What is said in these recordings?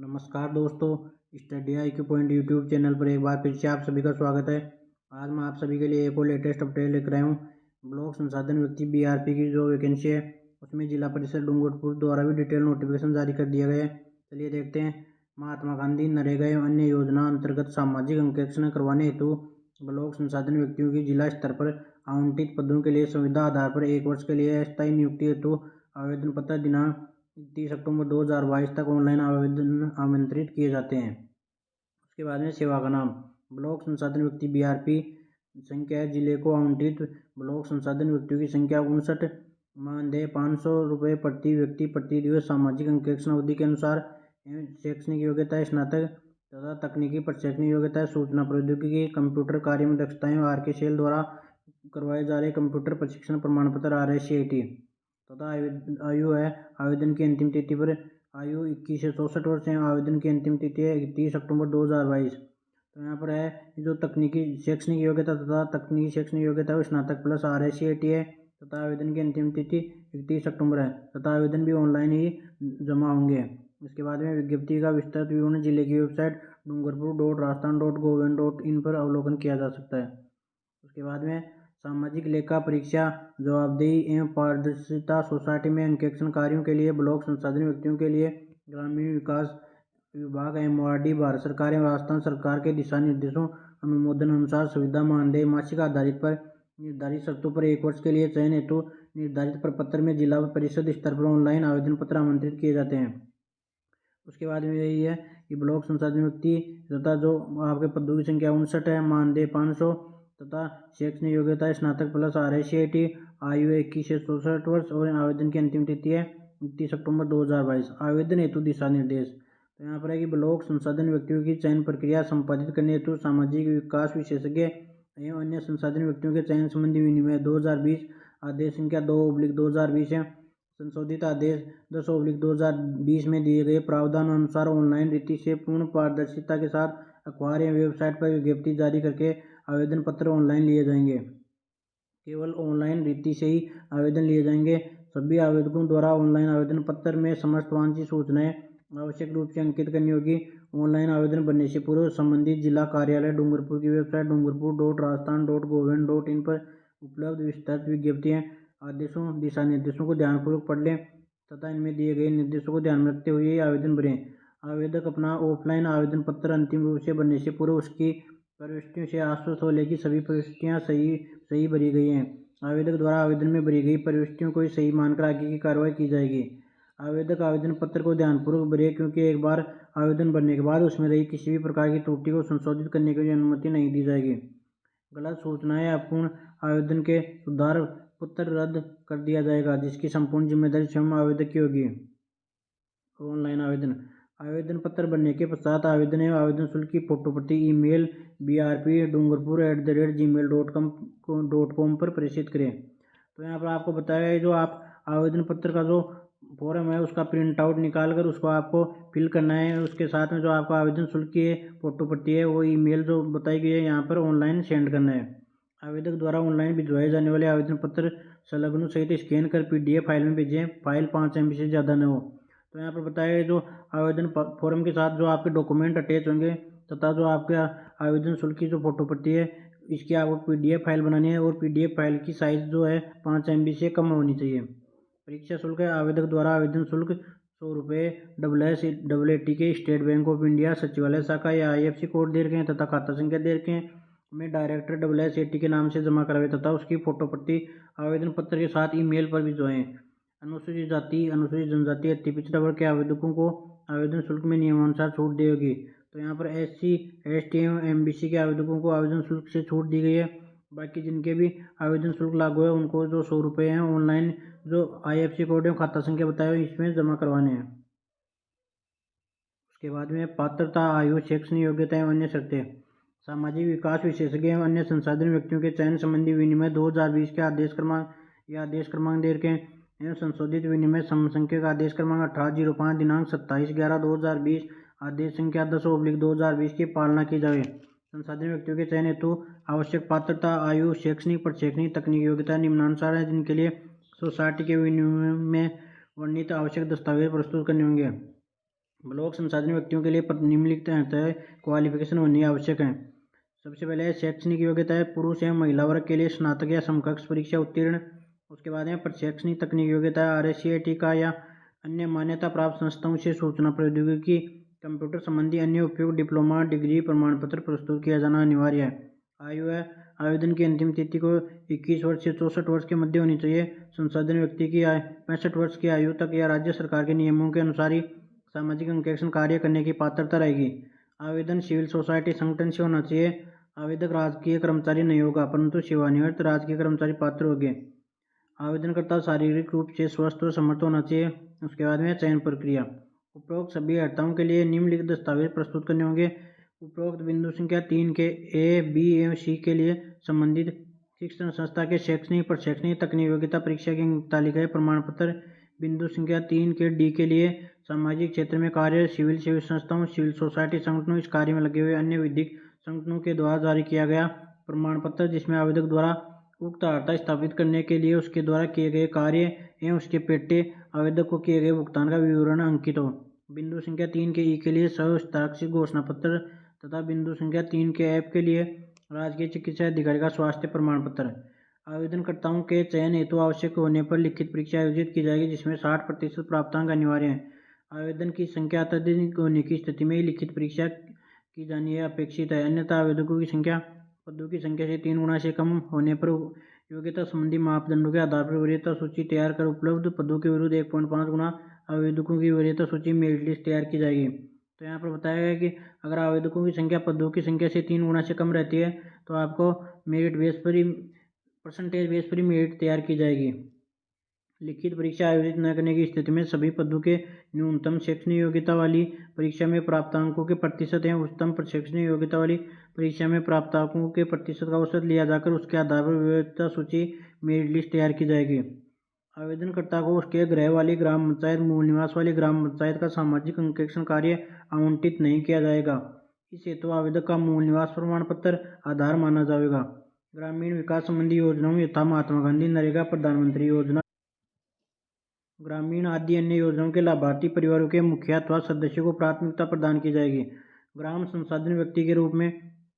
नमस्कार दोस्तों, study IQ point YouTube channel पर एक बार फिर से आप सभी का स्वागत है। आज मैं आप सभी के लिए एक और लेटेस्ट अपडेट लेकर आया हूँ। ब्लॉक संसाधन व्यक्ति BRP की जो वैकेंसी है उसमें जिला परिषद डूंगरपुर द्वारा भी डिटेल नोटिफिकेशन जारी कर दिया गया है। चलिए देखते हैं। महात्मा गांधी नरेगा एवं अन्य योजना अंतर्गत सामाजिक अंकेक्षण करवाने हेतु ब्लॉक संसाधन व्यक्तियों की जिला स्तर पर आवंटित पदों के लिए संविदा आधार पर 1 वर्ष के लिए अस्थायी नियुक्ति हेतु आवेदन पत्र दिनांक 30 अक्टूबर 2022 तक ऑनलाइन आवेदन आमंत्रित किए जाते हैं। उसके बाद में सेवा का नाम ब्लॉक संसाधन व्यक्ति BRP संख्या है। जिले को आवंटित ब्लॉक संसाधन व्यक्तियों की संख्या 59। मानदेय 500 रुपये प्रति व्यक्ति प्रति दिवस। सामाजिक अंकेक्षण अवधि के अनुसार एवं शैक्षणिक योग्यता स्नातक तथा तकनीकी प्रशैक्षणिक योग्यता सूचना प्रौद्योगिकी कंप्यूटर कार्य में दक्षताएं RKCL द्वारा करवाए जा रहे कंप्यूटर प्रशिक्षण प्रमाण पत्र RSCIT तथा आयु है। आवेदन की अंतिम तिथि पर आयु 21 से 64 वर्ष है। आवेदन की अंतिम तिथि है 30 अक्टूबर 2022। तो यहाँ पर है जो तकनीकी शैक्षणिक योग्यता तथा तकनीकी शैक्षणिक योग्यता है स्नातक प्लस RSCIT है तथा आवेदन की अंतिम तिथि 31 अक्टूबर है तथा आवेदन भी ऑनलाइन ही जमा होंगे। इसके बाद में विज्ञप्ति का विस्तृत विवरण जिले की वेबसाइट dungarpur.rajasthan.gov.in पर अवलोकन किया जा सकता है। उसके बाद में सामाजिक लेखा परीक्षा जवाबदेही एवं पारदर्शिता सोसाइटी में अंकेक्षण कार्यों के लिए ब्लॉक संसाधन व्यक्तियों के लिए ग्रामीण विकास विभाग MORD भारत सरकार एवं राजस्थान सरकार के दिशा निर्देशों अनुमोदन अनुसार सुविधा मानदेय मासिक आधारित पर निर्धारित शर्तों पर 1 वर्ष के लिए चयन हेतु निर्धारित प्रपत्र में जिला परिषद स्तर पर ऑनलाइन आवेदन पत्र आमंत्रित किए जाते हैं। उसके बाद में यही है कि ब्लॉक संसाधन व्यक्ति तथा जो आपके पदों की संख्या 59 है। मानदेय 500 तथा शैक्षणिक योग्यता स्नातक प्लस RSCIT। आयु 21 से 64 वर्ष और आवेदन की अंतिम तिथि है 30 अक्टूबर 2022। आवेदन हेतु दिशा निर्देश तो यहाँ पर है कि ब्लॉक संसाधन व्यक्तियों की चयन प्रक्रिया संपादित करने हेतु सामाजिक विकास विशेषज्ञ एवं अन्य संसाधन व्यक्तियों के चयन संबंधी विनिमय 2020 आदेश संख्या 2/2020 है। संशोधित आदेश 10/2020 में दिए गए प्रावधान अनुसार ऑनलाइन रीति से पूर्ण पारदर्शिता के साथ अखबार या वेबसाइट पर विज्ञप्ति जारी करके आवेदन पत्र ऑनलाइन लिए जाएंगे। केवल ऑनलाइन रीति से ही आवेदन लिए जाएंगे। सभी आवेदकों द्वारा ऑनलाइन आवेदन पत्र में समस्त वांछित सूचनाएं आवश्यक रूप से अंकित करनी होगी। ऑनलाइन आवेदन भरने से पूर्व संबंधित जिला कार्यालय डूंगरपुर की वेबसाइट dungarpur.rajasthan.gov.in पर उपलब्ध विस्तृत विज्ञप्तियां आदेशों दिशा निर्देशों को ध्यानपूर्वक पढ़ लें तथा इनमें दिए गए निर्देशों को ध्यान में रखते हुए आवेदन भरें। आवेदक अपना ऑफलाइन आवेदन पत्र अंतिम रूप से भरने से पूर्व उसकी प्रविष्टियों से आश्वस्त हो ले कि सभी प्रविष्टियां सही भरी गई हैं। आवेदक द्वारा आवेदन में भरी गई प्रविष्टियों को सही मानकर आगे की कार्रवाई की जाएगी। आवेदक आवेदन पत्र को ध्यानपूर्वक भरे क्योंकि एक बार आवेदन भरने के बाद उसमें रही किसी भी प्रकार की त्रुटि को संशोधित करने की अनुमति नहीं दी जाएगी। गलत सूचनाएं अपूर्ण आवेदन के सुधार पत्र रद्द कर दिया जाएगा जिसकी संपूर्ण जिम्मेदारी स्वयं आवेदक की होगी। ऑनलाइन आवेदन पत्र भरने के पश्चात आवेदन एवं आवेदन शुल्क की फोटोप्रति ईमेल brp.dungarpur@gmail.com पर प्रेषित करें। तो यहाँ पर आपको बताया है जो आप आवेदन पत्र का जो फॉर्म है उसका प्रिंट आउट निकाल कर उसको आपको फिल करना है। उसके साथ में जो आपका आवेदन शुल्क की फोटोप्रति है वो ईमेल जो बताई गई है यहाँ पर ऑनलाइन सेंड करना है। आवेदक द्वारा ऑनलाइन भिजवाए जाने वाले आवेदन पत्र संलग्नों सहित स्कैन कर PDF फाइल में भेजें। फाइल 5 MB से ज़्यादा न हो। तो यहाँ पर बताया जो आवेदन फॉर्म के साथ जो आपके डॉक्यूमेंट अटैच होंगे तथा जो आपके आवेदन शुल्क की जो फोटोप्रति है इसकी आपको PDF फाइल बनानी है और PDF फाइल की साइज़ जो है 5 MB से कम होनी चाहिए। परीक्षा शुल्क है। आवेदक द्वारा आवेदन शुल्क 100 रुपये SSAT के स्टेट बैंक ऑफ इंडिया सचिवालय शाखा या IFSC कोड दे रखे हैं तथा खाता संख्या दे रखे हैं में डायरेक्टर SSAT के नाम से जमा करावे तथा उसकी फोटोप्रति आवेदन पत्र के साथ ईमेल पर भिजवाएं। अनुसूचित जाति अनुसूचित जनजाति अति पिछड़ा वर्ग के आवेदकों को आवेदन शुल्क में नियमानुसार छूट दी होगी। तो यहाँ पर SC ST एवं MBC के आवेदकों को आवेदन शुल्क से छूट दी गई है। बाकी जिनके भी आवेदन शुल्क लागू है उनको जो 100 रुपये हैं ऑनलाइन जो IFSC कोड एवं खाता संख्या बताए हुए इसमें जमा करवाने हैं। उसके बाद में पात्रता आयु शैक्षणिक योग्यता एवं अन्य शर्तें सामाजिक विकास विशेषज्ञ एवं अन्य संसाधन व्यक्तियों के चयन संबंधी विनिमय 2020 के आदेश क्रमांक दे रखे एवं संशोधित विनिमय संख्यक आदेश क्रमांक 1805 दिनांक 27/11/2020 आदेश संख्या 10/2020 की पालना की जाए। संसाधन व्यक्तियों के चयन हेतु आवश्यक पात्रता आयु शैक्षणिक प्रशैक्षणिक तकनीकी योग्यता निम्नानुसार है जिनके लिए सोसाइटी के विनिमय में वर्णित आवश्यक दस्तावेज प्रस्तुत करने होंगे। ब्लॉक संसाधन व्यक्तियों के लिए निम्नलिखित क्वालिफिकेशन होनी आवश्यक है। सबसे पहले है शैक्षणिक योग्यता है, पुरुष एवं महिला वर्ग के लिए स्नातक या समकक्ष परीक्षा उत्तीर्ण। उसके बाद है प्रशैक्षणिक तकनीक योग्यता है, RSCIT का या अन्य मान्यता प्राप्त संस्थाओं से सूचना प्रौद्योगिकी कंप्यूटर संबंधी अन्य उपयुक्त डिप्लोमा डिग्री प्रमाण पत्र प्रस्तुत किया जाना अनिवार्य है। आयु है, आवेदन की अंतिम तिथि को 21 वर्ष से 64 वर्ष के मध्य होनी चाहिए। संसाधन व्यक्ति की 65 वर्ष की आयु तक या राज्य सरकार के नियमों के अनुसार ही सामाजिक अंकेक्षण कार्य करने की पात्रता रहेगी। आवेदन सिविल सोसाइटी संगठन से होना चाहिए। आवेदक राजकीय कर्मचारी नहीं होगा, परंतु सेवानिवृत्त राजकीय कर्मचारी पात्र होंगे। आवेदनकर्ता शारीरिक रूप से स्वस्थ व समर्थ होना चाहिए। उसके बाद में चयन प्रक्रिया। उपरोक्त सभी अर्हताओं के लिए निम्नलिखित दस्तावेज प्रस्तुत करने होंगे। उपरोक्त बिंदु संख्या 3 के A, B एवं C के लिए संबंधित शिक्षण संस्था के शैक्षणिक प्रशैक्षणिक तकनीक योग्यता परीक्षा की अंक तालिका प्रमाण पत्र। बिंदु संख्या 3 के D के लिए सामाजिक क्षेत्र में कार्य सिविल सेवा संस्थाओं, सिविल सोसाइटी संगठनों, इस कार्य में लगे हुए अन्य विधिक संगठनों के द्वारा जारी किया गया प्रमाण पत्र, जिसमें आवेदक द्वारा उक्त अर्हता स्थापित करने के लिए उसके द्वारा किए गए कार्य एवं उसके पेटे आवेदक को किए गए भुगतान का विवरण अंकित हो। बिंदु संख्या 3 के ई के लिए हस्ताक्षरित घोषणा पत्र तथा बिंदु संख्या 3 के एफ के लिए राजकीय चिकित्सा अधिकारी का स्वास्थ्य प्रमाण पत्र। आवेदनकर्ताओं के चयन हेतु आवश्यक होने पर लिखित परीक्षा आयोजित की जाएगी, जिसमें 60% प्राप्तांक अनिवार्य है। आवेदन की संख्या अत्यधिक होने की स्थिति में ही लिखित परीक्षा की जानी है अपेक्षित है, अन्यथा आवेदकों की संख्या पदों की संख्या से 3 गुना से कम होने पर योग्यता संबंधी मापदंडों के आधार पर वरीयता सूची तैयार कर उपलब्ध पदों के विरुद्ध 1.5 गुना आवेदकों की वरीयता सूची मेरिट लिस्ट तैयार की जाएगी। तो यहाँ पर बताया गया कि अगर आवेदकों की संख्या पदों की संख्या से 3 गुना से कम रहती है तो आपको मेरिट बेस पर ही परसेंटेज बेस पर ही मेरिट तैयार की जाएगी। लिखित परीक्षा आयोजित न करने की स्थिति में सभी पदों के न्यूनतम शैक्षणिक योग्यता वाली परीक्षा में प्राप्त अंकों के प्रतिशत एवं उच्चतम शैक्षणिक योग्यता वाली परीक्षा में प्राप्त अंकों के प्रतिशत का औसत लिया जाकर उसके आधार पर वरीयता सूची मेरिट लिस्ट तैयार की जाएगी। आवेदनकर्ता को उसके गृह वाली ग्राम पंचायत, मूल निवास वाली ग्राम पंचायत का सामाजिक अंकेक्षण कार्य आवंटित नहीं किया जाएगा। इस हेतु आवेदक का मूल निवास प्रमाण पत्र आधार माना जाएगा। ग्रामीण विकास संबंधी योजनाओं यथा महात्मा गांधी नरेगा, प्रधानमंत्री योजना, ग्रामीण आदि अन्य योजनाओं के लाभार्थी परिवारों के मुखिया अथवा सदस्यों को प्राथमिकता प्रदान की जाएगी। ग्राम संसाधन व्यक्ति के रूप में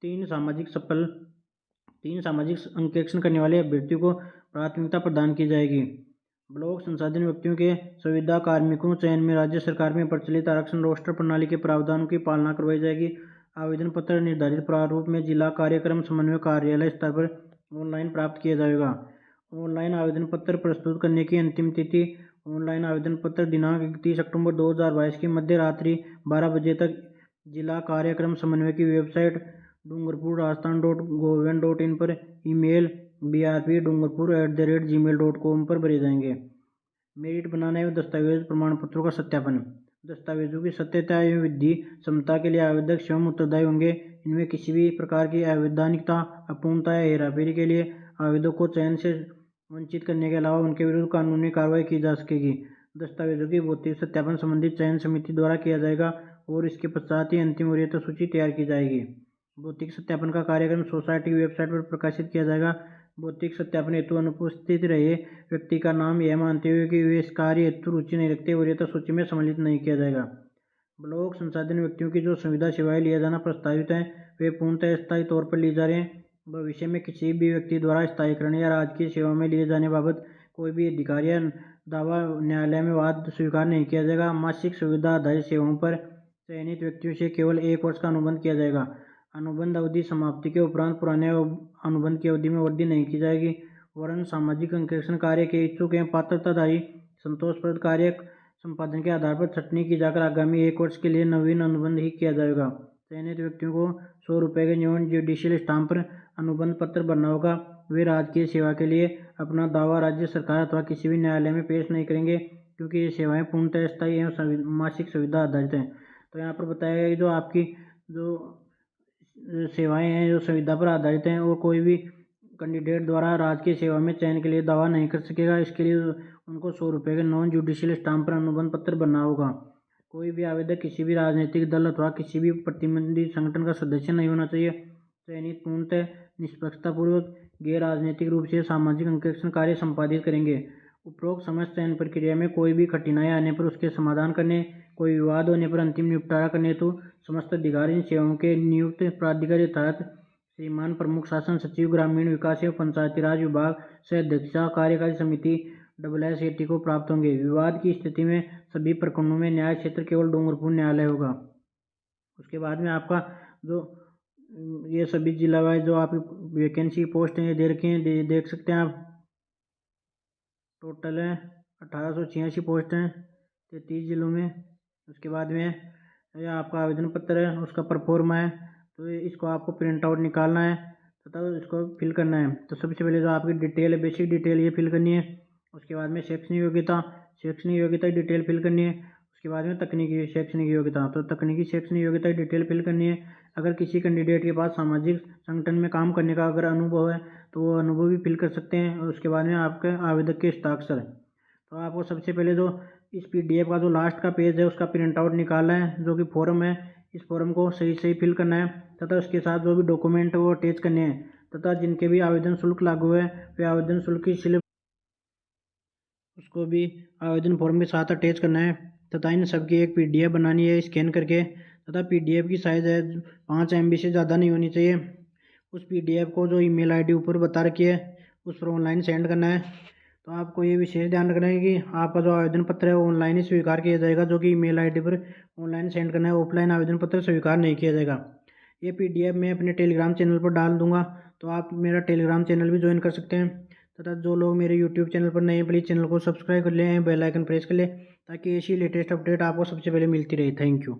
तीन सामाजिक अंकेक्षण करने वाले अभ्यर्थियों को प्राथमिकता प्रदान की जाएगी। ब्लॉक संसाधन व्यक्तियों के संविदा कार्मिकों चयन में राज्य सरकार में प्रचलित आरक्षण रोस्टर प्रणाली के प्रावधानों की पालना करवाई जाएगी। आवेदन पत्र निर्धारित प्रारूप में जिला कार्यक्रम समन्वय कार्यालय स्तर पर ऑनलाइन प्राप्त किया जाएगा। ऑनलाइन आवेदन पत्र प्रस्तुत करने की अंतिम तिथि ऑनलाइन आवेदन पत्र दिनांक 31 अक्टूबर 2022 की मध्य रात्रि 12 बजे तक जिला कार्यक्रम समन्वय की वेबसाइट dungarpur.rajasthan.gov.in पर ईमेल brpdungarpur@gmail.com पर भरे जाएंगे। मेरिट बनाना एवं दस्तावेज प्रमाण पत्रों का सत्यापन। दस्तावेजों की सत्यता एवं विधि क्षमता के लिए आवेदक स्वयं उत्तरदायी होंगे। इनमें किसी भी प्रकार की अवैधानिकता, अपूर्णता या हेराफेरी के लिए आवेदक को चयन से वंचित करने के अलावा उनके विरुद्ध कानूनी कार्रवाई की जा सकेगी। दस्तावेजों की भौतिक सत्यापन संबंधित चयन समिति द्वारा किया जाएगा और इसके पश्चात ही अंतिम वरीयता सूची तैयार की जाएगी। भौतिक सत्यापन का कार्यक्रम सोसाइटी की वेबसाइट पर प्रकाशित किया जाएगा। भौतिक सत्यापन हेतु अनुपस्थित रहे व्यक्ति का नाम यह मानते हुए कि वे इस कार्य हेतु रुचि नहीं रखते वरीयता सूची में सम्मिलित नहीं किया जाएगा। ब्लॉक संसाधन व्यक्तियों की जो सुविधा सेवाएं लिया जाना प्रस्तावित हैं वे पूर्णतः स्थायी तौर पर ली जा रहे हैं। भविष्य में किसी भी व्यक्ति द्वारा स्थायीकरण या राजकीय सेवा में लिए जाने बाबत कोई भी अधिकार या दावा न्यायालय में वाद स्वीकार नहीं किया जाएगा। मासिक सुविधा आधारित सेवाओं पर चयनित व्यक्तियों से केवल 1 वर्ष का अनुबंध किया जाएगा। अनुबंध अवधि समाप्ति के उपरांत पुराने अनुबंध की अवधि में वृद्धि नहीं की जाएगी। वरन सामाजिक अंकेक्षण कार्य के इच्छुक एवं पात्रताधारी संतोषप्रद कार्य संपादन के आधार पर छंटनी की जाकर आगामी 1 वर्ष के लिए नवीन अनुबंध ही किया जाएगा। चयनित व्यक्तियों को 100 रुपये के नॉन जुडिशियल स्टाम्प पर अनुबंध पत्र भरना होगा। वे राजकीय सेवा के लिए अपना दावा राज्य सरकार अथवा किसी भी न्यायालय में पेश नहीं करेंगे, क्योंकि ये सेवाएं पूर्णतः स्थायी एवं मासिक सुविधा आधारित हैं। तो यहाँ पर बताया गया कि जो आपकी जो सेवाएं हैं जो सुविधा पर आधारित हैं और कोई भी कैंडिडेट द्वारा राजकीय सेवा में चयन के लिए दावा नहीं कर सकेगा। इसके लिए उनको 100 रुपये के नॉन जुडिशियल स्टाम्प पर अनुबंध पत्र भरना होगा। कोई भी आवेदक किसी भी राजनीतिक दल अथवा किसी भी प्रतिबंधित संगठन का सदस्य नहीं होना चाहिए। चयनित पूर्णतः निष्पक्षतापूर्वक गैर राजनीतिक रूप से सामाजिक अंकेक्षण कार्य संपादित करेंगे। उपरोक्त समस्त चयन प्रक्रिया में कोई भी कठिनाई आने पर उसके समाधान करने, कोई विवाद होने पर अंतिम निपटारा करने हेतु समस्त अधिकारी इन सेवाओं के नियुक्त प्राधिकारी के तहत श्रीमान प्रमुख शासन सचिव ग्रामीण विकास एवं पंचायती राज विभाग से अध्यक्षता कार्यकारी समिति SSAT को प्राप्त होंगे। विवाद की स्थिति में सभी प्रकरणों में न्याय क्षेत्र केवल डूंगरपुर न्यायालय होगा। उसके बाद में आपका जो ये सभी जिला वाइज जो आप वैकेंसी पोस्ट हैं दे रखे हैं, देख सकते हैं आप। टोटल है 1886 पोस्ट हैं 33 जिलों में। उसके बाद में यह आपका आवेदन पत्र है, उसका परफॉर्मा है, तो इसको आपको प्रिंट आउट निकालना है तथा इसको फिल करना है। तो सबसे पहले जो आपकी डिटेल है, बेसिक डिटेल ये फिल करनी है। उसके बाद में शैक्षणिक योग्यता की डिटेल फिल करनी है। उसके बाद में तकनीकी शैक्षणिक योग्यता, तो तकनीकी शैक्षणिक योग्यता की डिटेल फिल करनी है। अगर किसी कैंडिडेट के पास सामाजिक संगठन में काम करने का अगर अनुभव है तो वो अनुभव भी फिल कर सकते हैं। और उसके बाद में आपके आवेदक के हस्ताक्षर, तो आपको सबसे पहले जो इस PDF का जो लास्ट का पेज है उसका प्रिंट आउट निकालना है, जो कि फॉर्म है। इस फॉर्म को सही सही फिल करना है तथा उसके साथ जो भी डॉक्यूमेंट वो अटैच करने हैं तथा जिनके भी आवेदन शुल्क लागू है वे आवेदन शुल्क की स्लिप उसको भी आवेदन फॉर्म के साथ अटैच करना है तथा इन सबकी एक PDF बनानी है स्कैन करके, तथा PDF की साइज़ है 5 MB से ज़्यादा नहीं होनी चाहिए। उस PDF को जो ईमेल ID ऊपर बता रखी है उस पर ऑनलाइन सेंड करना है। तो आपको ये विशेष ध्यान रखना है कि आपका जो आवेदन पत्र है वो ऑनलाइन ही स्वीकार किया जाएगा, जो कि ईमेल ID पर ऑनलाइन सेंड करना है। ऑफलाइन आवेदन पत्र स्वीकार नहीं किया जाएगा। ये PDF मैं अपने टेलीग्राम चैनल पर डाल दूंगा, तो आप मेरा टेलीग्राम चैनल भी ज्वाइन कर सकते हैं। तथा जो लोग मेरे यूट्यूब चैनल पर नए हैं प्लीज़ चैनल को सब्सक्राइब कर लें, बेल आइकन प्रेस कर लें ताकि ऐसी लेटेस्ट अपडेट आपको सबसे पहले मिलती रहे। Thank you.